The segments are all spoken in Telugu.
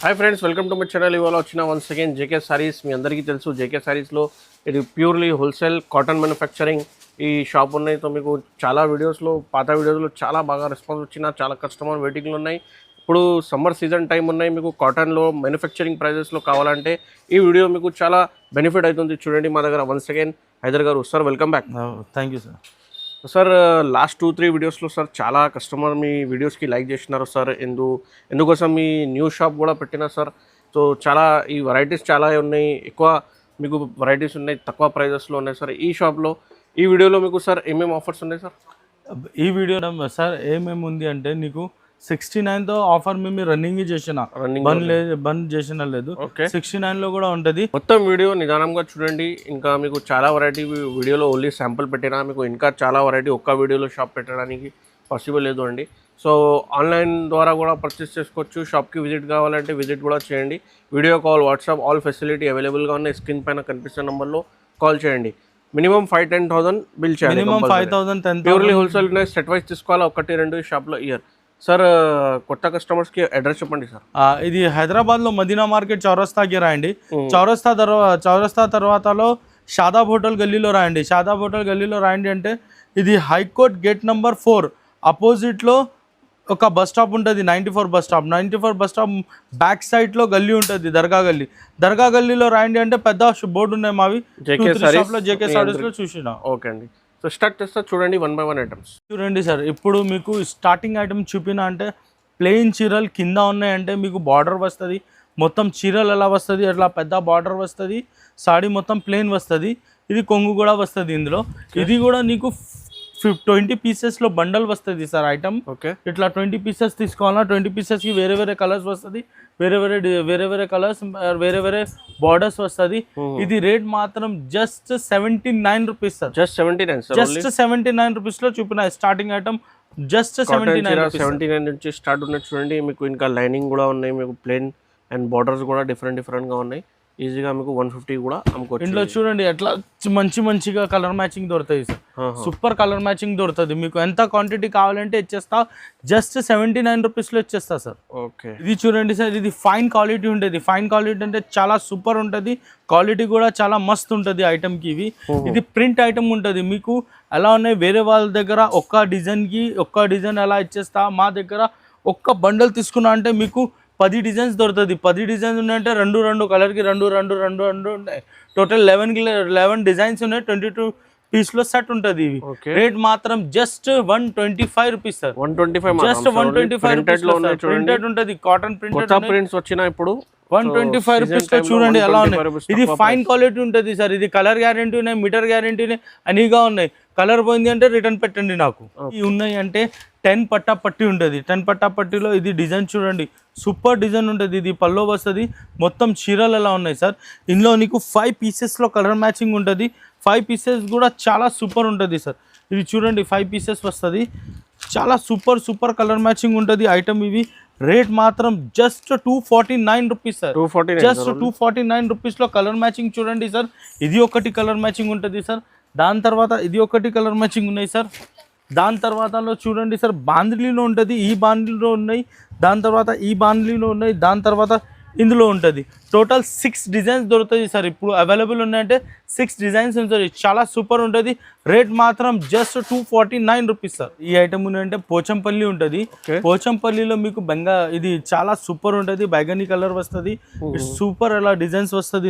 Hi friends, welcome to my channel. ఇవాళ వచ్చిన వన్స్ అగైన్ జేకే సారీస్. మీ అందరికీ తెలుసు జేకే సారీస్లో ఇది ప్యూర్లీ హోల్సేల్ కాటన్ మ్యానుఫ్యాక్చరింగ్ ఈ షాప్ ఉన్నాయి. సో మీకు చాలా వీడియోస్లో పాత వీడియోస్లో చాలా బాగా రెస్పాన్స్ వచ్చిన చాలా కస్టమర్ వెయిటింగ్లు ఉన్నాయి. ఇప్పుడు సమ్మర్ సీజన్ టైం ఉన్నాయి. మీకు కాటన్లో మ్యానుఫ్యాక్చరింగ్ ప్రైజెస్లో కావాలంటే ఈ వీడియో మీకు చాలా బెనిఫిట్ అవుతుంది. చూడండి మా దగ్గర వన్స్ అగైన్ హైదర్ గారు. Sir welcome back. Thank you sir. Sir last 2-3 వీడియోస్లో సార్ చాలా కస్టమర్ మీ వీడియోస్కి లైక్ చేసినారు సార్. ఎందుకోసం మీ న్యూ షాప్ కూడా పెట్టినా సార్. సో చాలా ఈ వెరైటీస్ చాలా ఉన్నాయి, ఎక్కువ మీకు వెరైటీస్ ఉన్నాయి, తక్కువ ప్రైజెస్లో ఉన్నాయి సార్. ఈ షాప్లో ఈ వీడియోలో మీకు సార్ ఏమేమి ఆఫర్స్ ఉన్నాయి సార్? ఈ వీడియో సార్ ఏమేమి ఉంది అంటే నీకు 69తో ఆఫర్ మేము రన్నింగ్ చేసిన బంద్ చేసిన లేదు. 69లో కూడా ఉంటుంది. మొత్తం వీడియో నిదానంగా చూడండి. ఇంకా మీకు చాలా వెరైటీ వీడియోలో ఓన్లీ శాంపుల్ పెట్టినా, మీకు ఇంకా చాలా వెరైటీ ఒక్క వీడియోలో షాప్ పెట్టడానికి పాసిబుల్ లేదు అండి. సో ఆన్లైన్ ద్వారా కూడా పర్చేస్ చేసుకోవచ్చు. షాప్కి విజిట్ కావాలంటే విజిట్ కూడా చేయండి. Video call, WhatsApp all facility అవైలబుల్గా ఉన్నాయి. స్క్రీన్ పైన కనిపిస్తున్న నెంబర్లో కాల్ చేయండి. మినిమం 5-10,000 బిల్ చేయాలి. Minimum 5,000 purely wholesale set wise తీసుకోవాలి. 1-2 షాప్లో ఇయర్. సార్ కొత్త కస్టమర్స్కి అడ్రస్ చెప్పండి సార్. ఇది హైదరాబాద్లో మదీనా మార్కెట్ చౌరస్తాకి రాయండి. చౌరస్తా తర్వాతలో షాదాబ్ హోటల్ గల్లీలో రాయండి. షాదాబ్ హోటల్ గల్లీలో రాయండి అంటే ఇది హైకోర్ట్ గేట్ నెంబర్ 4 అపోజిట్లో ఒక బస్ స్టాప్ ఉంటుంది. 94 bus stop. 94 bus stop back సైడ్లో గల్లీ ఉంటుంది, దర్గా గల్లీలో రాయండి అంటే పెద్ద బోర్డు ఉన్నాయి మావి. జేకే సారీస్లో చూసిన. ఓకే అండి. సో స్టార్ట్ చేస్తా చూడండి 1 by 1 ఐటమ్స్ చూడండి సార్. ఇప్పుడు మీకు స్టార్టింగ్ ఐటమ్ చూపిన అంటే ప్లెయిన్ చీరలు కింద ఉన్నాయంటే మీకు బార్డర్ వస్తుంది. మొత్తం చీరలు ఎలా వస్తుంది అట్లా పెద్ద బార్డర్ వస్తుంది. సాడీ మొత్తం ప్లెయిన్ వస్తుంది. ఇది కొంగు కూడా వస్తుంది ఇందులో. ఇది కూడా నీకు 20 పీసెస్లో బండల్ వస్తుంది సార్ ఐటమ్. ఓకే, ఇట్లా 20 పీసెస్ తీసుకోవాలా. 20 పీసెస్కి వేరే కలర్స్ వస్తుంది. వేరే కలర్స్, వేరే బార్డర్స్ వస్తుంది. ఇది రేట్ మాత్రం జస్ట్ 79 రూపీస్ సార్. జస్ట్ 79 రూపీస్లో చూపిన స్టార్టింగ్ ఐటమ్. జస్ట్ 79 నుంచి స్టార్ట్ ఉన్నాయి. చూడండి మీకు ఇంకా లైనింగ్ కూడా ఉన్నాయి. మీకు ప్లెయిన్ అండ్ బార్డర్స్ కూడా డిఫరెంట్గా ఉన్నాయి. ఈజీగా మీకు 150 కూడా అమ్ముకోవచ్చు. ఇంట్లో చూడండి ఎట్లా మంచిగా కలర్ మ్యాచింగ్ దొరుకుతుంది సార్. సూపర్ కలర్ మ్యాచింగ్ దొరుకుతుంది. మీకు ఎంత క్వాంటిటీ కావాలంటే ఇచ్చేస్తా. జస్ట్ 79 రూపీస్లో ఇచ్చేస్తా సార్. ఓకే, ఇది చూడండి సార్. ఇది ఫైన్ క్వాలిటీ ఉంటుంది. ఫైన్ క్వాలిటీ అంటే చాలా సూపర్ ఉంటుంది. క్వాలిటీ కూడా చాలా మస్తు ఉంటుంది ఐటమ్కి. ఇది ప్రింట్ ఐటమ్ ఉంటుంది. మీకు ఎలా ఉన్నాయి వేరే వాళ్ళ దగ్గర ఒక్క డిజైన్ ఎలా ఇచ్చేస్తా. మా దగ్గర ఒక్క బండల్ తీసుకున్నా అంటే మీకు 10 డిజైన్స్ దొరుకుతుంది. 10 డిజైన్స్ ఉన్నాయంటే రెండు కలర్కి రెండు ఉన్నాయి. టోటల్ 11 డిజైన్స్ ఉన్నాయి. 22 పీస్లో సెట్ ఉంటుంది. ఇవి రేట్ మాత్రం just 125 rupees sir. 125 just 125 printed ఉంటుంది. కాటన్ ప్రింట్స్ వచ్చిన ఇప్పుడు 125 రూపీస్ లో చూడండి ఎలా ఉన్నాయి. ఇది ఫైన్ క్వాలిటీ ఉంటుంది సార్. ఇది కలర్ గ్యారంటీ ఉన్నాయి, మీటర్ గ్యారంటీ ఉన్నాయి, అనిగా ఉన్నాయి. కలర్ పోయింది అంటే రిటర్న్ పెట్టండి నాకు. ఇవి ఉన్నాయి అంటే 10 పట్టా పట్టి ఉంటుంది. 10 పట్టా పట్టిలో ఇది డిజైన్ చూడండి, సూపర్ డిజైన్ ఉంటుంది. ఇది పల్లో వస్తుంది. మొత్తం చీరలు ఎలా ఉన్నాయి సార్. ఇందులో నీకు 5 పీసెస్లో కలర్ మ్యాచింగ్ ఉంటుంది. 5 పీసెస్ కూడా చాలా సూపర్ ఉంటుంది సార్. ఇది చూడండి 5 పీసెస్ వస్తుంది. చాలా సూపర్ కలర్ మ్యాచింగ్ ఉంటుంది ఐటమ్. ఇవి రేట్ మాత్రం జస్ట్ 249 రూపీస్ సార్. జస్ట్ 249 రూపీస్లో కలర్ మ్యాచింగ్ చూడండి సార్. ఇది ఒకటి కలర్ మ్యాచింగ్ ఉంటుంది సార్. దాని తర్వాత ఇది ఒకటి కలర్ మ్యాచింగ్ ఉన్నాయి సార్. దాని తర్వాతలో చూడండి సార్ బాందిలీలో ఉంటుంది. ఈ బాందిలీలో ఉన్నాయి. దాని తర్వాత ఈ బాందిలీలో ఉన్నాయి. దాని తర్వాత ఇందులో ఉంటుంది. టోటల్ 6 డిజైన్స్ దొరుకుతుంది సార్. ఇప్పుడు అవైలబుల్ ఉన్నాయంటే 6 డిజైన్స్ ఉంటుంది. చాలా సూపర్ ఉంటుంది. రేట్ మాత్రం జస్ట్ 249 రూపీస్ సార్. ఈ ఐటమ్ ఉన్నాయంటే పోచంపల్లి ఉంటుంది. పోచంపల్లిలో మీకు ఇది చాలా సూపర్ ఉంటుంది. బైగనీ కలర్ వస్తుంది. సూపర్ అలా డిజైన్స్ వస్తుంది.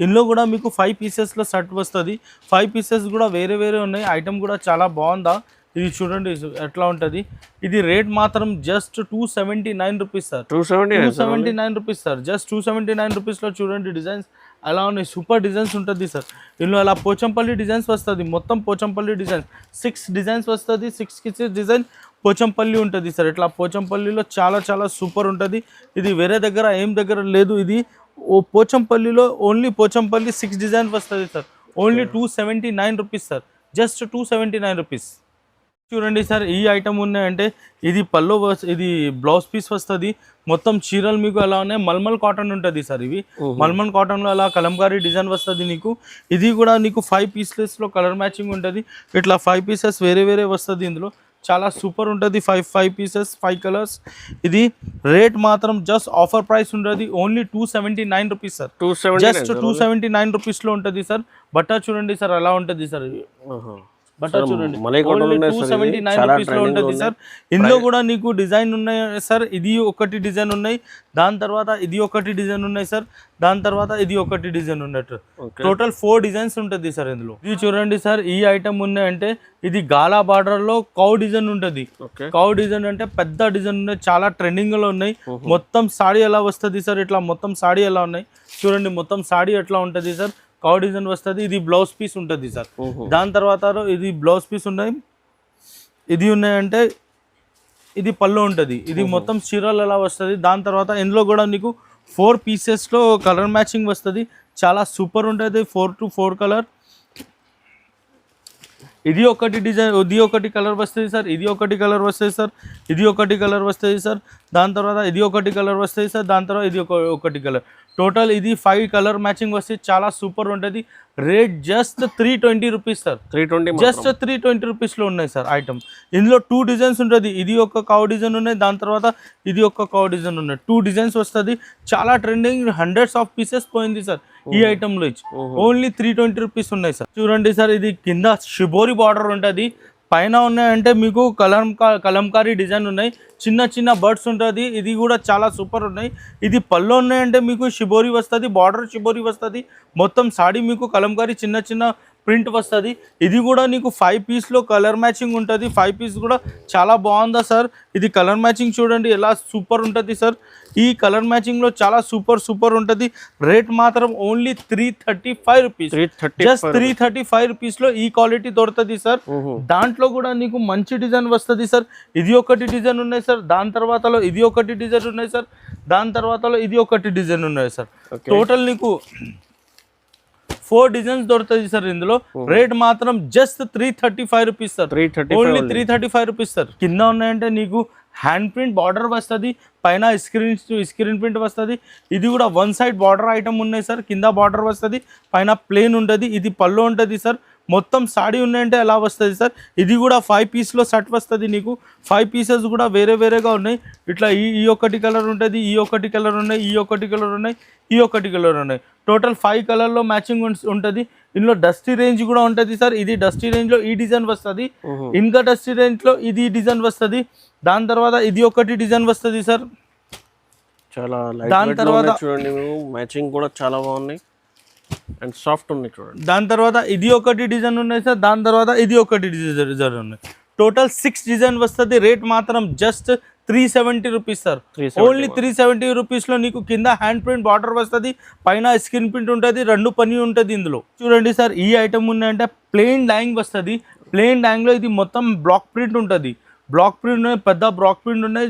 ఇందులో కూడా మీకు 5 పీసెస్లో సెట్ వస్తుంది. 5 పీసెస్ కూడా వేరే ఉన్నాయి. ఐటమ్ కూడా చాలా బాగుందా. ఇది చూడండి ఎట్లా ఉంటుంది. ఇది రేట్ మాత్రం just 279 rupees sir. 279 rupees sir. Just 279 రూపీస్లో చూడండి డిజైన్స్ అలా ఉన్నాయి. సూపర్ డిజైన్స్ ఉంటుంది సార్. ఇందులో అలా పోచంపల్లి డిజైన్స్ వస్తుంది. మొత్తం పోచంపల్లి డిజైన్స్ 6 డిజైన్స్ వస్తుంది. 6 డిజైన్ పోచంపల్లి ఉంటుంది సార్. ఇట్లా పోచంపల్లిలో చాలా సూపర్ ఉంటుంది. ఇది వేరే దగ్గర లేదు. ఇది పోచంపల్లిలో ఓన్లీ పోచంపల్లి 6 డిజైన్ వస్తుంది sir. Only 279 rupees sir. Just 279 rupees. చూడండి సార్ ఈ ఐటమ్ ఉన్నాయంటే ఇది పల్లో ఇది బ్లౌజ్ పీస్ వస్తుంది. మొత్తం చీరలు మీకు ఎలా ఉన్నాయి మల్మల్ కాటన్ ఉంటుంది సార్. ఇవి మల్మల్ కాటన్లో అలా కలంకారీ డిజైన్ వస్తుంది నీకు. ఇది కూడా నీకు 5 పీసెస్లో కలర్ మ్యాచింగ్ ఉంటుంది. ఇట్లా 5 పీసెస్ వేరే వస్తుంది. ఇందులో చాలా సూపర్ ఉంటుంది. 5 పీసెస్ 5 కలర్స్. ఇది రేట్ మాత్రం జస్ట్ ఆఫర్ ప్రైస్ ఉంటుంది, ఓన్లీ 279 రూపీస్ సార్. జస్ట్ 279 రూపీస్లో ఉంటుంది సార్. బట్ట చూడండి సార్ ఎలా ఉంటుంది సార్. బట్టర్ చూడండి ఓన్లీ 279 రూపీస్ లో ఉంటుంది సార్. ఇందులో కూడా నీకు డిజైన్ ఉన్నాయి సార్. ఇది ఒకటి డిజైన్ ఉన్నాయి, దాని తర్వాత ఇది ఒకటి డిజైన్ ఉన్నాయి సార్, దాని తర్వాత ఇది ఒకటి డిజైన్ ఉన్నట్టు టోటల్ 4 డిజైన్స్ ఉంటుంది సార్ ఇందులో. ఇది చూడండి సార్, ఈ ఐటమ్ ఉన్నాయంటే ఇది గాలా బార్డర్ లో కౌ డిజైన్ ఉంటుంది. కౌ డిజైన్ అంటే పెద్ద డిజైన్ ఉన్నాయి, చాలా ట్రెండింగ్ లో ఉన్నాయి. మొత్తం సాడీ ఎలా వస్తుంది సార్, ఇట్లా మొత్తం సాడీ ఎలా ఉన్నాయి చూడండి. మొత్తం సాడీ ఎట్లా ఉంటుంది సార్, కౌ డిజైన్ వస్తుంది. ఇది బ్లౌజ్ పీస్ ఉంటుంది సార్. దాని తర్వాత ఇది బ్లౌజ్ పీస్ ఉన్నాయి, ఇది ఉన్నాయంటే ఇది పళ్ళు ఉంటుంది. ఇది మొత్తం చీరలు ఎలా వస్తుంది. దాని తర్వాత ఇందులో కూడా నీకు 4 పీసెస్లో కలర్ మ్యాచింగ్ వస్తుంది, చాలా సూపర్ ఉంటుంది. 4 to 4 కలర్. ఇది ఒకటి డిజైన్, ఇది ఒకటి కలర్ వస్తుంది సార్, ఇది ఒకటి కలర్ వస్తుంది సార్, ఇది ఒకటి కలర్ వస్తుంది సార్, దాని తర్వాత ఇది ఒకటి కలర్ వస్తుంది సార్, దాని తర్వాత ఇది ఒకటి కలర్. టోటల్ ఇది 5 కలర్ మ్యాచింగ్ వస్తుంది, చాలా సూపర్ ఉంటుంది. Rate just 320 rupees sir. 320 just 320 రూపీస్లో ఉన్నాయి సార్ ఐటమ్. ఇందులో 2 డిజైన్స్ ఉంటుంది. ఇది ఒక కౌ డిజైన్ ఉన్నాయి, దాని తర్వాత ఇది ఒక కౌ డిజైన్ ఉన్నాయి. 2 డిజైన్స్ వస్తుంది, చాలా ట్రెండింగ్. హండ్రెడ్స్ ఆఫ్ పీసెస్ పోయింది సార్ ఈ ఐటమ్లో. ఓన్లీ 320 రూపీస్ ఉన్నాయి సార్. చూడండి సార్, ఇది కింద షిబోరి బార్డర్ ఉంటుంది, పైన ఉన్నాయంటే మీకు కలంకారీ డిజైన్ ఉన్నాయి, చిన్న చిన్న బర్డ్స్ ఉంటుంది. ఇది కూడా చాలా సూపర్ ఉన్నాయి. ఇది పళ్ళు ఉన్నాయంటే మీకు షిబోరి వస్తుంది, బార్డర్ షిబోరి వస్తుంది. మొత్తం సాడీ మీకు కలంకారీ చిన్న చిన్న ప్రింట్ వస్తుంది. ఇది కూడా నీకు 5 పీస్లో కలర్ మ్యాచింగ్ ఉంటుంది. 5 పీస్ కూడా చాలా బాగుందా సార్. ఇది కలర్ మ్యాచింగ్ చూడండి ఎలా సూపర్ ఉంటుంది సార్. ఈ కలర్ మ్యాచింగ్లో చాలా సూపర్ ఉంటుంది. రేట్ మాత్రం ఓన్లీ 335 రూపీస్. జస్ట్ 335 రూపీస్లో ఈ క్వాలిటీ దొరుకుతుంది సార్. దాంట్లో కూడా నీకు మంచి డిజైన్ వస్తుంది సార్. ఇది ఒకటి డిజైన్ ఉన్నాయి సార్, దాని తర్వాతలో ఇది ఒకటి డిజైన్ ఉన్నాయి సార్, దాని తర్వాతలో ఇది ఒకటి డిజైన్ ఉన్నాయి సార్. టోటల్ నీకు 4 డిజైన్స్ దొరుకుతుంది సార్ ఇందులో. రేట్ మాత్రం just 335 rupees sir. Only 335 rupees sir. కింద ఉన్నాయంటే నీకు హ్యాండ్ ప్రింట్ బార్డర్ వస్తుంది, పైన స్క్రీన్ ప్రింట్ వస్తుంది. ఇది కూడా 1 సైడ్ బార్డర్ ఐటమ్ ఉన్నాయి సార్. కింద బార్డర్ వస్తుంది, పైన ప్లేన్ ఉంటుంది. ఇది పళ్ళు ఉంటుంది సార్. మొత్తం సాడీ ఉన్నాయంటే ఎలా వస్తుంది సార్. ఇది కూడా 5 పీస్లో సెట్ వస్తుంది నీకు. 5 పీసెస్ కూడా వేరేగా ఉన్నాయి. ఇట్లా ఈ ఒకటి కలర్ ఉంటుంది, ఈ ఒకటి కలర్ ఉన్నాయి, ఈ ఒకటి కలర్ ఉన్నాయి, ఈ ఒకటి కలర్ ఉన్నాయి. టోటల్ 5 కలర్లో మ్యాచింగ్ ఉంటుంది. ఇందులో డస్టీ రేంజ్ కూడా ఉంటుంది సార్. ఇది డస్టీ రేంజ్లో ఈ డిజైన్ వస్తుంది, ఇంకా డస్టీ రేంజ్లో ఇది డిజైన్ వస్తుంది. దాని తర్వాత ఇది ఒకటి డిజైన్ వస్తుంది సార్. చాలా దాని తర్వాత చూడండి మ్యాచింగ్ కూడా చాలా బాగున్నాయి అండ్ సాఫ్ట్ ఉన్నాయి చూడండి. దాని తర్వాత ఇది ఒకటి డిజైన్ ఉన్నాయి సార్, దాని తర్వాత ఇది ఒకటి డిజైన్ ఉన్నాయి. టోటల్ 6 డిజైన్ వస్తుంది. రేట్ మాత్రం జస్ట్ 370 రూపీస్ సార్. ఓన్లీ 370 రూపీస్లో నీకు కింద హ్యాండ్ ప్రింట్ బార్డర్ వస్తుంది, పైన స్క్రీన్ ప్రింట్ ఉంటుంది, 2 పని ఉంటుంది ఇందులో. చూడండి సార్, ఈ ఐటమ్ ఉన్నాయంటే ప్లెయిన్ డాయింగ్ వస్తుంది. ప్లెయిన్ డాయింగ్లో ఇది మొత్తం బ్లాక్ ప్రింట్ ఉంటుంది. బ్లాక్ ప్రింట్ ఉన్నాయి, పెద్ద బ్లాక్ ప్రింట్ ఉన్నాయి,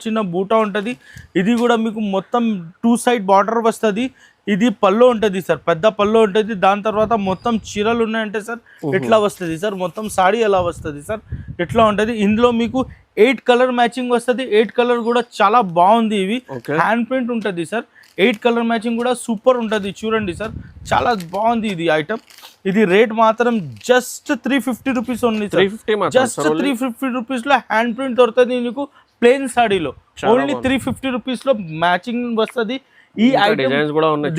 చిన్న బూటా ఉంటుంది. ఇది కూడా మీకు మొత్తం 2 సైడ్ బార్డర్ వస్తుంది. ఇది పళ్ళు ఉంటుంది సార్, పెద్ద పళ్ళు ఉంటుంది. దాని తర్వాత మొత్తం చీరలు ఉన్నాయంటే సార్ ఎట్లా వస్తుంది సార్, మొత్తం సాడీ ఎలా వస్తుంది సార్ ఎట్లా ఉంటుంది. ఇందులో మీకు 8 కలర్ మ్యాచింగ్ వస్తుంది. 8 కలర్ కూడా చాలా బాగుంది. ఇవి హ్యాండ్ ప్రింట్ ఉంటుంది సార్. 8 కలర్ మ్యాచింగ్ కూడా సూపర్ ఉంటుంది. చూడండి సార్, చాలా బాగుంది ఇది ఐటమ్. ఇది రేట్ మాత్రం just 350 rupees only sir. Just 350 రూపీస్లో హ్యాండ్ ప్రింట్ దొరుకుతుంది నీకు ప్లెయిన్ సాడీలో. ఓన్లీ 350 రూపీస్లో మ్యాచింగ్ వస్తుంది. ఈ ఐటమ్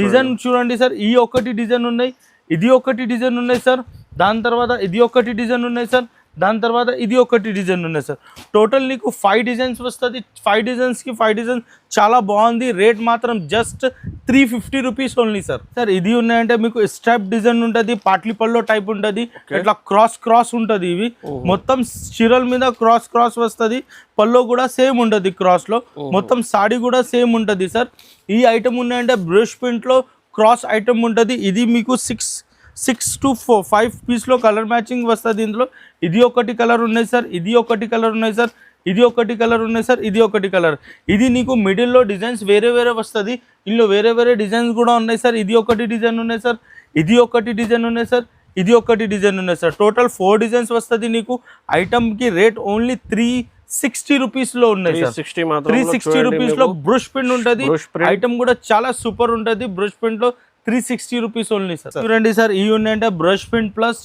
డిజైన్ చూడండి సార్, ఈ ఒకటి డిజైన్ ఉన్నాయి, ఇది ఒకటి డిజైన్ ఉన్నాయి సార్, దాని తర్వాత ఇది ఒకటి డిజైన్ ఉన్నాయి సార్, దాని తర్వాత ఇది ఒకటి డిజైన్ ఉన్నాయి సార్. టోటల్ నీకు 5 డిజైన్స్ వస్తుంది. 5 డిజైన్స్కి 5 డిజైన్స్ చాలా బాగుంది. రేట్ మాత్రం just 350 rupees only sir. Sir ఇది ఉన్నాయంటే మీకు స్ట్రైప్ డిజైన్ ఉంటుంది, పాట్లీ పల్లో టైప్ ఉంటుంది, ఇట్లా క్రాస్ ఉంటుంది. ఇవి మొత్తం చీరల మీద క్రాస్ వస్తుంది. పల్లో కూడా సేమ్ ఉంటుంది క్రాస్లో. మొత్తం సాడీ కూడా సేమ్ ఉంటుంది సార్. ఈ ఐటమ్ ఉన్నాయంటే బ్రష్ ప్రింట్లో క్రాస్ ఐటమ్ ఉంటుంది. ఇది మీకు 6 to 5 పీస్లో కలర్ మ్యాచింగ్ వస్తుంది ఇందులో. ఇది ఒకటి కలర్ ఉన్నాయి సార్, ఇది ఒకటి కలర్ ఉన్నాయి సార్, ఇది ఒకటి కలర్ ఉన్నాయి సార్, ఇది ఒకటి కలర్. ఇది నీకు మిడిల్లో డిజైన్స్ వేరే వస్తుంది. ఇందులో వేరే డిజైన్స్ కూడా ఉన్నాయి సార్. ఇది ఒకటి డిజైన్ ఉన్నాయి సార్, ఇది ఒకటి డిజైన్ ఉన్నాయి సార్, ఇది ఒకటి డిజైన్ ఉన్నాయి సార్. టోటల్ 4 డిజైన్స్ వస్తుంది నీకు. ఐటమ్కి రేట్ ఓన్లీ 360 రూపీస్లో ఉన్నాయి సార్. 360 రూపీస్లో బ్రష్ ప్రింట్ ఉంటుంది. ఐటమ్ కూడా చాలా సూపర్ ఉంటుంది. బ్రష్ ప్రింట్లో 360 రూపీస్ ఓన్లీ సార్. చూడండి సార్, ఇవి ఉన్నాయంటే బ్రష్ పెయింట్ ప్లస్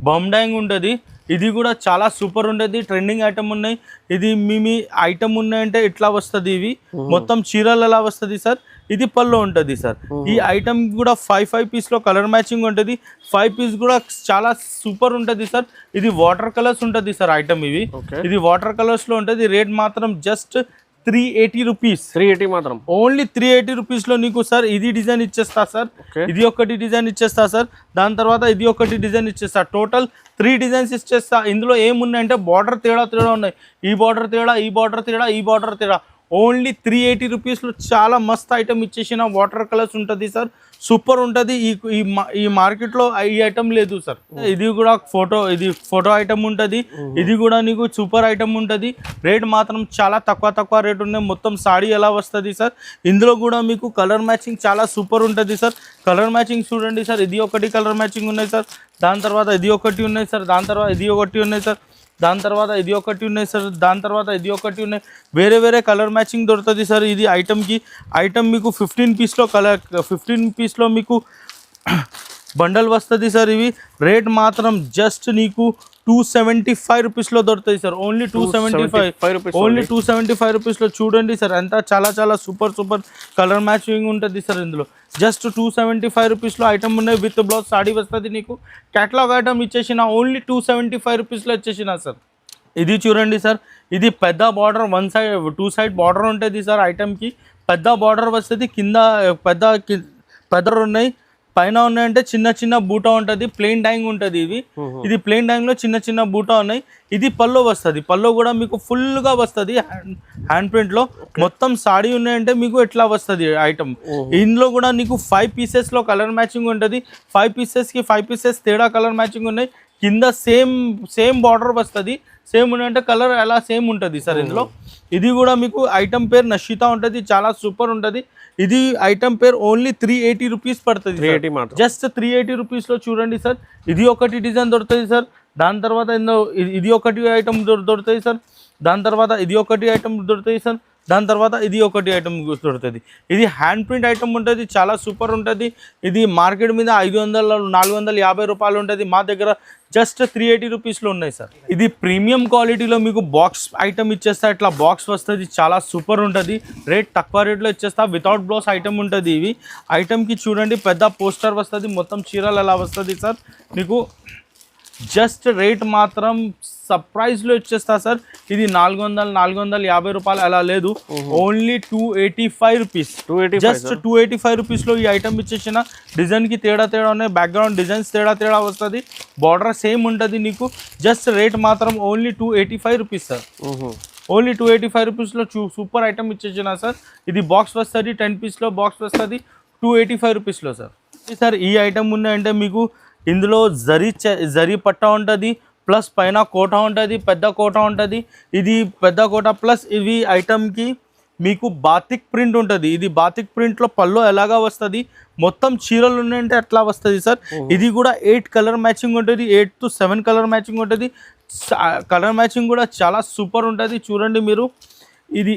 బొమ్డాయింగ్ ఉంటుంది. ఇది కూడా చాలా సూపర్ ఉండేది, ట్రెండింగ్ ఐటమ్ ఉన్నాయి. ఇది మీ ఐటమ్ ఉన్నాయంటే ఇట్లా వస్తుంది. ఇవి మొత్తం చీరలు ఎలా వస్తుంది సార్, ఇది పళ్ళు ఉంటుంది సార్. ఈ ఐటమ్ కూడా 5 పీస్ లో కలర్ మ్యాచింగ్ ఉంటుంది. 5 పీస్ కూడా చాలా సూపర్ ఉంటుంది సార్. ఇది వాటర్ కలర్స్ ఉంటుంది సార్ ఐటమ్. ఇది వాటర్ కలర్స్ లో ఉంటుంది. రేట్ మాత్రం జస్ట్ 380 రూపీస్. 380 మాత్రం, ఓన్లీ 380 రూపీస్ లో నీకు సార్ ఇది డిజైన్ ఇచ్చేస్తా సార్. ఇది ఒకటి డిజైన్ ఇచ్చేస్తా సార్. దాని తర్వాత ఇది ఒకటి డిజైన్ ఇచ్చేస్తా. టోటల్ 3 డిజైన్స్ ఇచ్చేస్తా. ఇందులో ఏమున్నాయంటే బార్డర్ తేడా ఉన్నాయి. ఈ బార్డర్ తేడా, ఈ బార్డర్ తేడా, ఈ బార్డర్ తేడా. ఓన్లీ 380 రూపీస్లో చాలా మస్త్ ఐటమ్ ఇచ్చేసిన. వాటర్ కలర్స్ ఉంటుంది సార్, సూపర్ ఉంటుంది. ఈ మార్కెట్లో ఈ ఐటమ్ లేదు సార్. ఇది కూడా ఫోటో ఐటమ్ ఉంటుంది. ఇది కూడా నీకు సూపర్ ఐటమ్ ఉంటుంది. రేట్ మాత్రం చాలా తక్కువ రేట్ ఉన్నాయి. మొత్తం సాడీ ఎలా వస్తుంది సార్. ఇందులో కూడా మీకు కలర్ మ్యాచింగ్ చాలా సూపర్ ఉంటుంది సార్. కలర్ మ్యాచింగ్ చూడండి సార్, ఇది ఒకటి కలర్ మ్యాచింగ్ ఉన్నాయి సార్. దాని తర్వాత ఇది ఒకటి ఉన్నాయి సార్. దాని తర్వాత ఇది ఒకటి ఉన్నాయి సార్. దాని తర్వాత ఇది ఒకటి ఉన్నాయి సార్. దాని తర్వాత ఇది ఒకటి ఉన్నాయి. వేరే కలర్ మ్యాచింగ్ దొరుకుతుంది సార్. ఇది ఐటమ్ మీకు 15 పీస్లో మీకు బండల్ వస్తుంది సార్. ఇవి రేట్ మాత్రం జస్ట్ నీకు 275 రూపీస్లో దొరుకుతుంది సార్. ఓన్లీ 275 రూపీస్లో చూడండి సార్. అంతా చాలా సూపర్ కలర్ మ్యాచింగ్ ఉంటుంది సార్. ఇందులో జస్ట్ 275 రూపీస్లో ఐటమ్ ఉన్నాయి. విత్ బ్లౌజ్ సాడీ వస్తుంది. నీకు క్యాటలాగ్ ఐటమ్ ఇచ్చేసిన ఓన్లీ 275 రూపీస్లో ఇచ్చేసిన సార్. ఇది చూడండి సార్, ఇది పెద్ద బార్డర్, 2 సైడ్ బార్డర్ ఉంటుంది సార్. ఐటమ్కి పెద్ద బార్డర్ వస్తుంది. కింద పెద్ద ఉన్నాయి, పైన ఉన్నాయంటే చిన్న బూటా ఉంటుంది. ప్లెయిన్ డైయింగ్ ఉంటుంది. ఇది ప్లెయిన్ డైయింగ్ లో చిన్న బూటా ఉన్నాయి. ఇది పల్లో వస్తుంది. పల్లో కూడా మీకు ఫుల్ గా వస్తుంది. హ్యాండ్ ప్రింట్ లో మొత్తం సాడీ ఉన్నాయంటే మీకు ఎట్లా వస్తుంది ఐటమ్. ఇందులో కూడా నీకు 5 పీసెస్ లో కలర్ మ్యాచింగ్ ఉంటుంది. 5 పీసెస్ తేడా కలర్ మ్యాచింగ్ ఉన్నాయి. కింద సేమ్ బార్డర్ వస్తుంది. సేమ్ ఉన్నాయంటే కలర్ అలా సేమ్ ఉంటుంది సార్ ఇందులో. ఇది కూడా మీకు ఐటమ్ పేరు నషితా ఉంటుంది. చాలా సూపర్ ఉంటుంది. ఇది ఐటమ్ పేరు ఓన్లీ 380 రూపీస్ పడుతుంది. జస్ట్ 380 రూపీస్లో చూడండి సార్. ఇది ఒకటి డిజైన్ దొరుకుతుంది సార్. దాని తర్వాత ఇది ఒకటి ఐటమ్ దొరుకుతుంది సార్. దాని తర్వాత ఇది ఒకటి ఐటమ్ దొరుకుతుంది సార్. దాని తర్వాత ఇది ఒకటి ఐటమ్ దొరుకుతుంది. ఇది హ్యాండ్ ప్రింట్ ఐటమ్ ఉంటుంది. చాలా సూపర్ ఉంటుంది. ఇది మార్కెట్ మీద 500-450 రూపాయలు ఉంటుంది. మా దగ్గర జస్ట్ 380 రూపీస్లో ఉన్నాయి సార్. ఇది ప్రీమియం క్వాలిటీలో మీకు బాక్స్ ఐటమ్ ఇచ్చేస్తా. ఇట్లా బాక్స్ వస్తుంది. చాలా సూపర్ ఉంటుంది. రేట్ తక్కువ రేట్లో ఇచ్చేస్తా. వితౌట్ బ్లౌజ్ ఐటమ్ ఉంటుంది. ఇవి ఐటమ్కి చూడండి పెద్ద పోస్టర్ వస్తుంది. మొత్తం చీరలు ఎలా వస్తుంది సార్. మీకు జస్ట్ రేట్ మాత్రం సర్ప్రైజ్లో ఇచ్చేస్తా సార్. ఇది 450 రూపాయలు అలా లేదు. Only 285 rupees. జస్ట్ 285 రూపీస్లో ఈ ఐటమ్ ఇచ్చేసిన. డిజైన్కి తేడా ఉన్నాయి. బ్యాక్గ్రౌండ్ డిజైన్స్ తేడా వస్తుంది. బార్డర్ సేమ్ ఉంటుంది నీకు. జస్ట్ రేట్ మాత్రం ఓన్లీ 285 రూపీస్ సార్. ఓన్లీ 285 రూపీస్లో సూపర్ ఐటమ్ ఇచ్చేసిన సార్. ఇది బాక్స్ వస్తుంది. 10 పీస్లో బాక్స్ వస్తుంది. 285 రూపీస్లో సార్. సార్ ఈ ఐటమ్ ఉన్నాయంటే మీకు ఇందులో జరీ పట్టా ఉంటుంది. ప్లస్ పైన కోట ఉంటుంది. పెద్ద కోట ఉంటుంది. ఇది పెద్ద కోట ప్లస్ ఇవి ఐటమ్కి మీకు బాతిక్ ప్రింట్ ఉంటుంది. ఇది బాతిక్ ప్రింట్లో పళ్ళు ఎలాగా వస్తుంది. మొత్తం చీరలు ఉన్నాయంటే అట్లా వస్తుంది సార్. ఇది కూడా 8 కలర్ మ్యాచింగ్ ఉంటుంది. 8 to 7 కలర్ మ్యాచింగ్ ఉంటుంది. కలర్ మ్యాచింగ్ కూడా చాలా సూపర్ ఉంటుంది. చూడండి మీరు, ఇది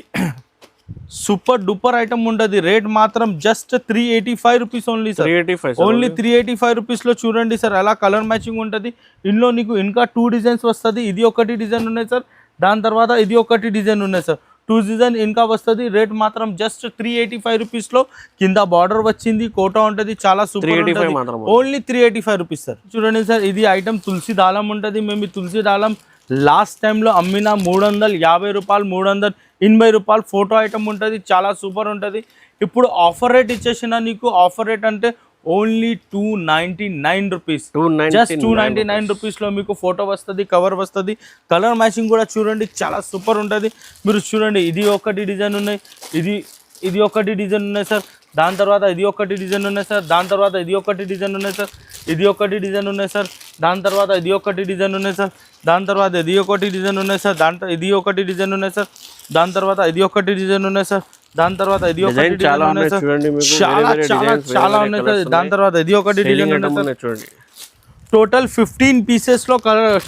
సూపర్ డూపర్ ఐటమ్ ఉంటుంది. రేట్ మాత్రం just 385 rupees only sir. Only 385 రూపీస్లో చూడండి సార్ ఎలా కలర్ మ్యాచింగ్ ఉంటుంది. ఇందులో నీకు ఇంకా 2 డిజైన్స్ వస్తుంది. ఇది ఒకటి డిజైన్ ఉన్నాయి సార్. దాని తర్వాత ఇది ఒకటి డిజైన్ ఉన్నాయి సార్. 2 డిజైన్ ఇంకా వస్తుంది. రేట్ మాత్రం జస్ట్ 385 రూపీస్లో. కింద బార్డర్ వచ్చింది, కోటా ఉంటుంది. చాలా సూపర్ ఉంటుంది. Only 385 rupees sir. చూడండి సార్, ఇది ఐటమ్ తులసి దాళం ఉంటుంది. మేము తులసి దాళం లాస్ట్ టైంలో అమ్మిన 350 రూపాయలు, 380 రూపాయలు ఫోటో ఐటమ్ ఉంటుంది. చాలా సూపర్ ఉంటుంది. ఇప్పుడు ఆఫర్ రేట్ ఇచ్చేసిన నీకు. ఆఫర్ రేట్ అంటే ఓన్లీ 299 రూపీస్. జస్ట్ 299 రూపీస్లో మీకు ఫోటో వస్తుంది, కవర్ వస్తుంది. కలర్ మ్యాచింగ్ కూడా చూడండి చాలా సూపర్ ఉంటుంది. మీరు చూడండి, ఇది ఒకటి డిజైన్ ఉన్నాయి. ఇది ఒకటి డిజైన్ ఉన్నాయి సార్. దాని తర్వాత ఇది ఒకటి డిజైన్ ఉన్నాయి సార్. దాని తర్వాత ఇది ఒకటి డిజైన్ ఉన్నాయి సార్. ఇది ఒకటి డిజైన్ ఉన్నాయి సార్. దాని తర్వాత ఇది ఒకటి డిజైన్ ఉన్నాయి సార్. దాని తర్వాత ఇది ఒకటి డిజైన్ ఉన్నాయి సార్. ఇది ఒకటి డిజైన్ ఉన్నాయి సార్. దాని తర్వాత ఇది ఒకటి డిజైన్ ఉన్నాయి సార్. దాని తర్వాత ఇది ఒకటి డిజైన్ ఉన్నాయి సార్. చాలా ఉన్నాయి సార్. దాని తర్వాత ఇది ఒకటి డిజైన్ ఉన్నాయి సార్. టోటల్ 15 పీసెస్లో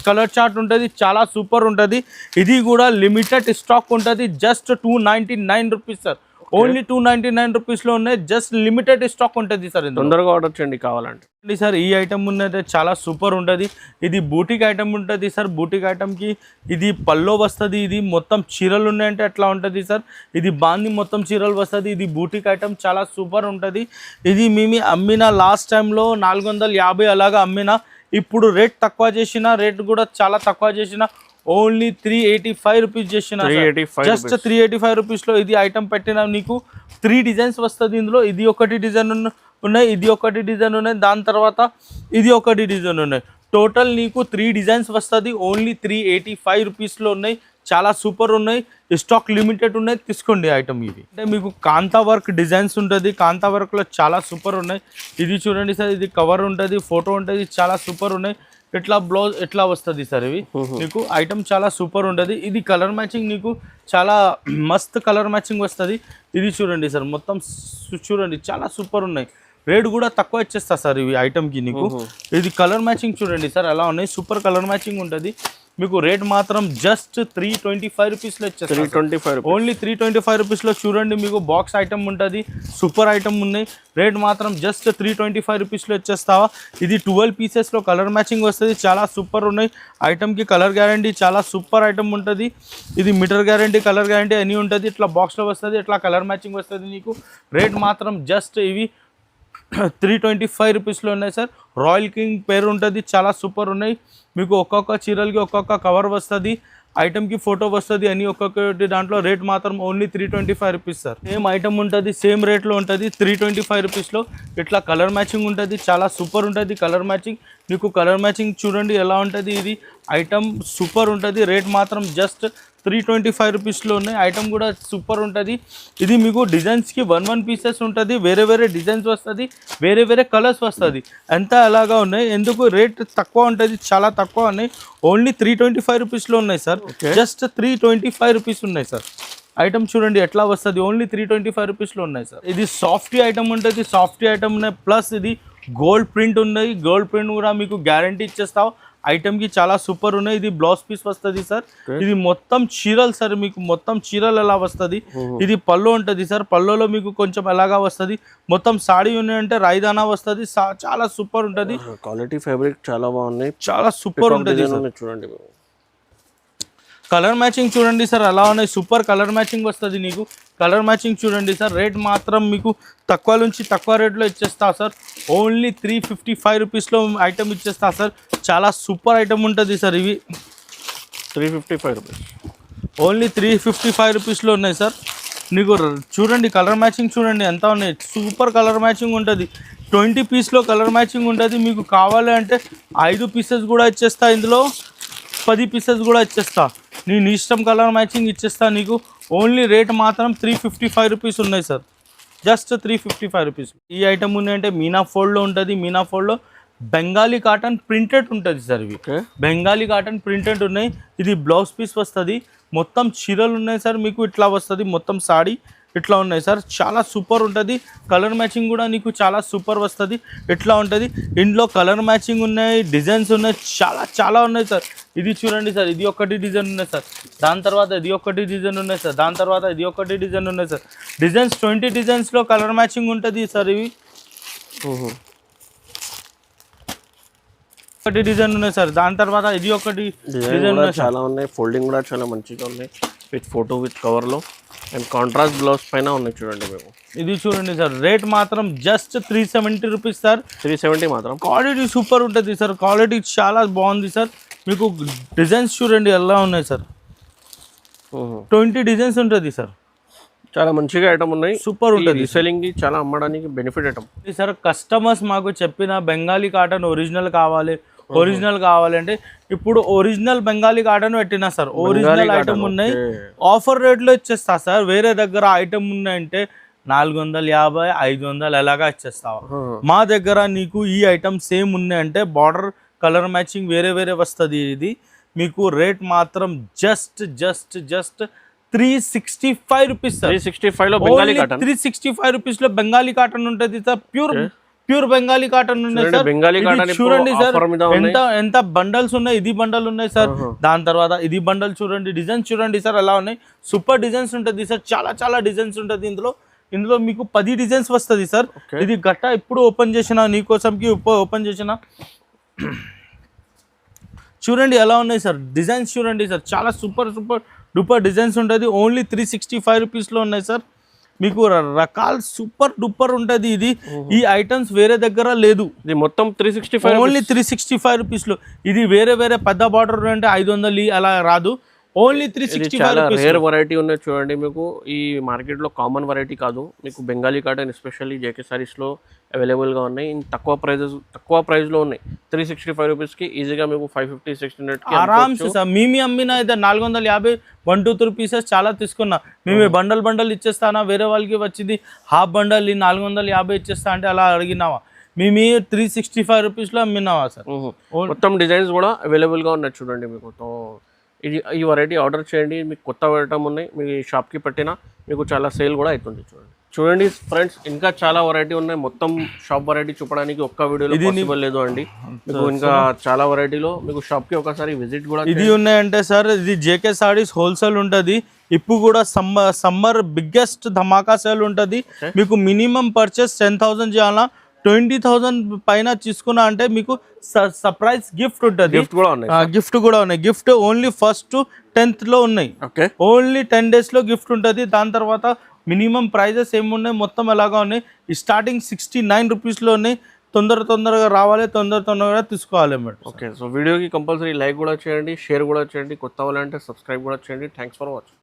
కలర్ చార్ట్ ఉంటుంది. చాలా సూపర్ ఉంటుంది. ఇది కూడా లిమిటెడ్ స్టాక్ ఉంటుంది. Just 299 rupees sir. Only 299 rupees లో ఉన్నాయి. జస్ట్ లిమిటెడ్ స్టాక్ ఉంటుంది సార్. తొందరగా ఆర్డర్ చేయండి కావాలంటే సార్. ఈ ఐటమ్ ఉన్నది చాలా సూపర్ ఉంటుంది. ఇది బూటిక్ ఐటమ్ ఉంటుంది సార్. బూటిక్ ఐటమ్ కి ఇది పల్లో వస్తుంది. ఇది మొత్తం చీరలు ఉన్నాయంటే అట్లా ఉంటుంది సార్. ఇది బాంది మొత్తం చీరలు వస్తుంది. ఇది బూటిక్ ఐటమ్ చాలా సూపర్ ఉంటుంది. ఇది మేము అమ్మిన లాస్ట్ టైంలో 450 అలాగా అమ్మిన. ఇప్పుడు రేట్ తక్కువ చేసిన, రేట్ కూడా చాలా తక్కువ చేసిన. ఓన్లీ 385 రూపీస్ చేసిన. జస్ట్ 385 రూపీస్ లో ఇది ఐటమ్ పెట్టిన. నీకు 3 డిజైన్స్ వస్తుంది ఇందులో. ఇది ఒకటి డిజైన్ ఉన్నాయి, ఇది ఒకటి డిజైన్ ఉన్నాయి, దాని తర్వాత ఇది ఒకటి డిజైన్ ఉన్నాయి. టోటల్ నీకు 3 డిజైన్స్ వస్తుంది. ఓన్లీ 385 రూపీస్లో ఉన్నాయి. చాలా సూపర్ ఉన్నాయి. స్టాక్ లిమిటెడ్ ఉన్నాయి. తీసుకోండి ఐటమ్. ఇది అంటే మీకు కాంతా వర్క్ డిజైన్స్ ఉంటుంది. కాంతా వర్క్లో చాలా సూపర్ ఉన్నాయి. ఇది చూడండి సార్. ఇది కవర్ ఉంటుంది, ఫోటో ఉంటుంది, చాలా సూపర్ ఉన్నాయి. ఇట్లా బ్లౌజ్ ఎట్లా వస్తుంది సార్. ఇవి నీకు ఐటమ్ చాలా సూపర్ ఉంటుంది. ఇది కలర్ మ్యాచింగ్ నీకు చాలా మస్త్ కలర్ మ్యాచింగ్ వస్తుంది. ఇది చూడండి సార్. మొత్తం చూడండి చాలా సూపర్ ఉన్నాయి. రేట్ కూడా తక్కువ ఇచ్చేస్తా సార్ ఇవి ఐటమ్కి నీకు. ఇది కలర్ మ్యాచింగ్ చూడండి సార్ ఎలా ఉన్నాయి. సూపర్ కలర్ మ్యాచింగ్ ఉంటుంది. మీకు రేట్ మాత్రం జస్ట్ 325 రూపీస్లో ఇచ్చేస్తారు. 325 ఓన్లీ 325 రూపీస్లో చూడండి. మీకు బాక్స్ ఐటమ్ ఉంటుంది, సూపర్ ఐటమ్ ఉన్నాయి. రేట్ మాత్రం జస్ట్ 325 రూపీస్లో ఇచ్చేస్తావా. ఇది 12 పీసెస్లో కలర్ మ్యాచింగ్ వస్తుంది. చాలా సూపర్ ఉన్నాయి. ఐటమ్కి కలర్ గ్యారంటీ చాలా సూపర్ ఐటమ్ ఉంటుంది. ఇది మీటర్ గ్యారంటీ, కలర్ గ్యారంటీ అన్నీ ఉంటుంది. ఇట్లా బాక్స్లో వస్తుంది, ఇట్లా కలర్ మ్యాచింగ్ వస్తుంది నీకు. రేట్ మాత్రం జస్ట్ ఇవి 325 రూపీస్లో ఉన్నాయి సార్. రాయల్ కింగ్ పేరు ఉంటుంది. చాలా సూపర్ ఉన్నాయి. మీకు ఒక్కొక్క చీరలకి ఒక్కొక్క కవర్ వస్తుంది, ఐటమ్కి ఫోటో వస్తుంది అని ఒక్కొక్కటి. దాంట్లో రేట్ మాత్రం only 325 rupees sir. Same item ఉంటుంది, సేమ్ రేట్లో ఉంటుంది. 325 రూపీస్లో ఇట్లా కలర్ మ్యాచింగ్ ఉంటుంది. చాలా సూపర్ ఉంటుంది కలర్ మ్యాచింగ్. మీకు కలర్ మ్యాచింగ్ చూడండి ఎలా ఉంటుంది. ఇది ఐటమ్ సూపర్ ఉంటుంది. రేట్ మాత్రం జస్ట్ 325 రూపీస్లో ఉన్నాయి. ఐటమ్ కూడా సూపర్ ఉంటుంది. ఇది మీకు డిజైన్స్కి 1 పీసెస్ ఉంటుంది. వేరే వేరే డిజైన్స్ వస్తుంది, వేరే వేరే కలర్స్ వస్తుంది. అంతా అలాగా ఉన్నాయి. ఎందుకు రేట్ తక్కువ ఉంటుంది, చాలా తక్కువ ఉన్నాయి. ఓన్లీ 325 రూపీస్లో ఉన్నాయి సార్. జస్ట్ 325 రూపీస్ ఉన్నాయి సార్. ఐటమ్ చూడండి ఎట్లా వస్తుంది. ఓన్లీ 325 రూపీస్లో ఉన్నాయి సార్. ఇది సాఫ్టీ ఐటమ్ ఉంటుంది. సాఫ్టీ ఐటమ్ ఉన్నాయి. ప్లస్ ఇది గోల్డ్ ప్రింట్ ఉన్నాయి. గోల్డ్ ప్రింట్ కూడా మీకు గ్యారంటీ ఇచ్చేస్తావు. ఐటమ్కి చాలా సూపర్ ఉన్నాయి. ఇది బ్లౌజ్ పీస్ వస్తుంది సార్. ఇది మొత్తం చీరలు సార్. మీకు మొత్తం చీరలు ఎలా వస్తుంది. ఇది పళ్ళు ఉంటుంది సార్. పళ్ళులో మీకు కొంచెం ఎలాగా వస్తుంది. మొత్తం సాడీ ఉన్నాయంటే రైదానా వస్తుంది. చాలా సూపర్ ఉంటుంది. క్వాలిటీ ఫ్యాబ్రిక్ చాలా బాగున్నాయి. చాలా సూపర్ ఉంటుంది చూడండి. కలర్ మ్యాచింగ్ చూడండి సార్ ఎలా ఉన్నాయి. సూపర్ కలర్ మ్యాచింగ్ వస్తుంది నీకు. కలర్ మ్యాచింగ్ చూడండి సార్. రేట్ మాత్రం మీకు తక్కువ నుంచి తక్కువ రేట్లో ఇచ్చేస్తా సార్. ఓన్లీ 355 రూపీస్లో ఐటమ్ ఇచ్చేస్తా సార్. చాలా సూపర్ ఐటమ్ ఉంటుంది సార్. ఇవి 355 రూపీస్. ఓన్లీ 355 రూపీస్లో ఉన్నాయి సార్. నీకు చూడండి కలర్ మ్యాచింగ్ చూడండి ఎంత ఉన్నాయి. సూపర్ కలర్ మ్యాచింగ్ ఉంటుంది. 20 పీస్లో కలర్ మ్యాచింగ్ ఉంటుంది. మీకు కావాలి అంటే 5 పీసెస్ కూడా ఇచ్చేస్తా. ఇందులో 10 పీసెస్ కూడా ఇచ్చేస్తా. నేను ఇష్టం కలర్ మ్యాచింగ్ ఇచ్చేస్తా నీకు. ఓన్లీ రేట్ మాత్రం 355 రూపీస్ ఉన్నాయి సార్. Just 355 rupees. ఈ ఐటమ్ ఉన్నాయంటే మీనా ఫోల్డ్లో ఉంటుంది. మీనా ఫోల్డ్లో బెంగాలీ కాటన్ ప్రింటెడ్ ఉంటుంది సార్. ఇవి బెంగాలీ కాటన్ ప్రింటెడ్ ఉన్నాయి. ఇది బ్లౌజ్ పీస్ వస్తుంది. మొత్తం చీరలు ఉన్నాయి సార్. మీకు ఇట్లా వస్తుంది. మొత్తం సాడీ ఇట్లా ఉన్నాయి సార్. చాలా సూపర్ ఉంటుంది. కలర్ మ్యాచింగ్ కూడా నీకు చాలా సూపర్ వస్తుంది. ఇట్లా ఉంటుంది. ఇంట్లో కలర్ మ్యాచింగ్ ఉన్నాయి, డిజైన్స్ ఉన్నాయి, చాలా చాలా ఉన్నాయి సార్. ఇది చూడండి సార్. ఇది ఒకటి డిజైన్ ఉన్నాయి సార్. దాని తర్వాత ఇది ఒకటి డిజైన్ ఉన్నాయి సార్. దాని తర్వాత ఇది ఒకటి డిజైన్ ఉన్నాయి సార్. డిజైన్స్ 20 డిజైన్స్లో కలర్ మ్యాచింగ్ ఉంటుంది సార్. ఇవి ఒకటి డిజైన్ ఉన్నాయి సార్. దాని తర్వాత ఇది ఒకటి డిజైన్ చాలా ఉన్నాయి. ఫోల్డింగ్ కూడా చాలా మంచిగా ఉన్నాయి. విత్ ఫోటో విత్ కవర్లో అండ్ కాంట్రాస్ట్ బ్లౌజ్ పైన ఉన్నాయి చూడండి. మేము ఇది చూడండి సార్. రేట్ మాత్రం జస్ట్ 370 రూపీస్ సార్. 370 మాత్రం. క్వాలిటీ సూపర్ ఉంటుంది సార్. క్వాలిటీ చాలా బాగుంది సార్. మీకు డిజైన్స్ చూడండి ఎలా ఉన్నాయి సార్. 20 డిజైన్స్ ఉంటుంది సార్. చాలా మంచిగా ఐటమ్ ఉన్నాయి. సూపర్ ఉంటుంది. రీసెల్లింగ్ కి చాలా అమ్మడానికి బెనిఫిట్ ఐటమ్ సార్. కస్టమర్స్ మాకు చెప్పిన బెంగాలీ కాటన్ ఒరిజినల్ కావాలి, ఒరిజినల్ కావాలంటే ఇప్పుడు ఒరిజినల్ బెంగాలీ కాటన్ పెట్టినా సార్. ఒరిజినల్ ఐటమ్ ఉన్నాయి. ఆఫర్ రేట్లో ఇచ్చేస్తా సార్. వేరే దగ్గర ఐటమ్ ఉన్నాయంటే 450, 500 ఎలాగా ఇచ్చేస్తావా. మా దగ్గర నీకు ఈ ఐటమ్ సేమ్ ఉన్నాయంటే బార్డర్ కలర్ మ్యాచింగ్ వేరే వేరే వస్తుంది. ఇది మీకు రేట్ మాత్రం జస్ట్ 365 రూపీస్ సార్. 365 లో బెంగాలీ కాటన్. 365 రూపీస్ లో బెంగాలీ కాటన్ ఉంటుంది సార్. ప్యూర్ బెంగాలీ కాటన్ ఉన్నాయి సార్. బెంగాలీ కాటన్ చూడండి సార్ ఎంత బండల్స్ ఉన్నాయి. ఇది బండల్ ఉన్నాయి సార్. దాని తర్వాత ఇది బండల్ చూడండి. డిజైన్స్ చూడండి సార్ ఎలా ఉన్నాయి. సూపర్ డిజైన్స్ ఉంటుంది సార్. చాలా చాలా డిజైన్స్ ఉంటుంది ఇందులో. ఇందులో మీకు 10 డిజైన్స్ వస్తుంది సార్. ఇది గట్ట ఇప్పుడు ఓపెన్ చేసిన నీకోసంకి ఓపెన్ చేసిన చూడండి ఎలా ఉన్నాయి సార్ డిజైన్స్ చూడండి సార్, చాలా సూపర్ డూపర్ డిజైన్స్ ఉంటుంది. ఓన్లీ 365 రూపీస్లో ఉన్నాయి సార్. మీకు రకాలు సూపర్ డూపర్ ఉంటుంది. ఇది ఈ ఐటమ్స్ వేరే దగ్గర లేదు. ఇది మొత్తం 365 ఓన్లీ 365 రూపీస్లో. ఇది వేరే పెద్ద బార్డర్ అంటే 500 అలా రాదు. Only 365 rupees. రేర్ వెరైటీ ఉన్నాయి చూడండి. మీకు ఈ మార్కెట్లో కామన్ వెరైటీ కాదు. మీకు బెంగాలీ కాటన్ ఎస్పెషల్లీ జేకే సారీస్లో అవైలబుల్గా ఉన్నాయి. తక్కువ ప్రైస్లో ఉన్నాయి. 365 రూపీస్కి ఈజీగా మీకు 550 600 ఆరామ్స్ సార్. మేము అమ్మిన అయితే 450 1 2 3 పీసెస్ చాలా తీసుకున్నా. మేము బండల్ ఇచ్చేస్తానా, వేరే వాళ్ళకి వచ్చింది హాఫ్ బండల్ 450 ఇచ్చేస్తా అంటే అలా అడిగినావా? మేము 365 రూపీస్లో అమ్మినావా సార్. మొత్తం డిజైన్స్ కూడా అవైలబుల్గా ఉన్నాయి చూడండి. మీకు ఈ వెరైటీ ఆర్డర్ చేయండి. మీకు కొత్త ఐటమ్ ఉన్నాయి, మీ షాప్కి పెట్టినా మీకు చాలా సేల్ కూడా అవుతుంది. చూడండి ఫ్రెండ్స్, ఇంకా చాలా వెరైటీ ఉన్నాయి. మొత్తం షాప్ వెరైటీ చూపడానికి ఒక్క వీడియోలో పాసిబుల్ లేదు అండి. మీకు ఇంకా చాలా వెరైటీలో మీకు షాప్కి ఒకసారి విజిట్ కూడా ఇది ఉన్నాయంటే సార్, ఇది జేకే సారీస్ హోల్సేల్ ఉంటుంది. ఇప్పుడు కూడా సమ్మర్ బిగ్గెస్ట్ ధమాకా సేల్ ఉంటుంది. మీకు మినిమం పర్చేస్ 10,000 చేయాలా, 20,000 పైన తీసుకున్నా అంటే మీకు సర్ప్రైజ్ గిఫ్ట్ ఉంటుంది. గిఫ్ట్ కూడా ఉన్నాయి. Gift only 1st to 10th లో ఉన్నాయి. ఓన్లీ 10 days లో గిఫ్ట్ ఉంటుంది. దాని తర్వాత మినిమం ప్రైజెస్ ఏమున్నాయి మొత్తం ఎలాగా ఉన్నాయి. స్టార్టింగ్ 69 రూపీస్లో ఉన్నాయి. తొందరగా రావాలి, తొందరగా తీసుకోవాలి మేడం. ఓకే, సో వీడియోకి కంపల్సరీ లైక్ కూడా చేయండి, షేర్ కూడా చేయండి. కొత్త వాళ్ళంటే సబ్స్క్రైబ్ కూడా చేయండి. Thanks for watching.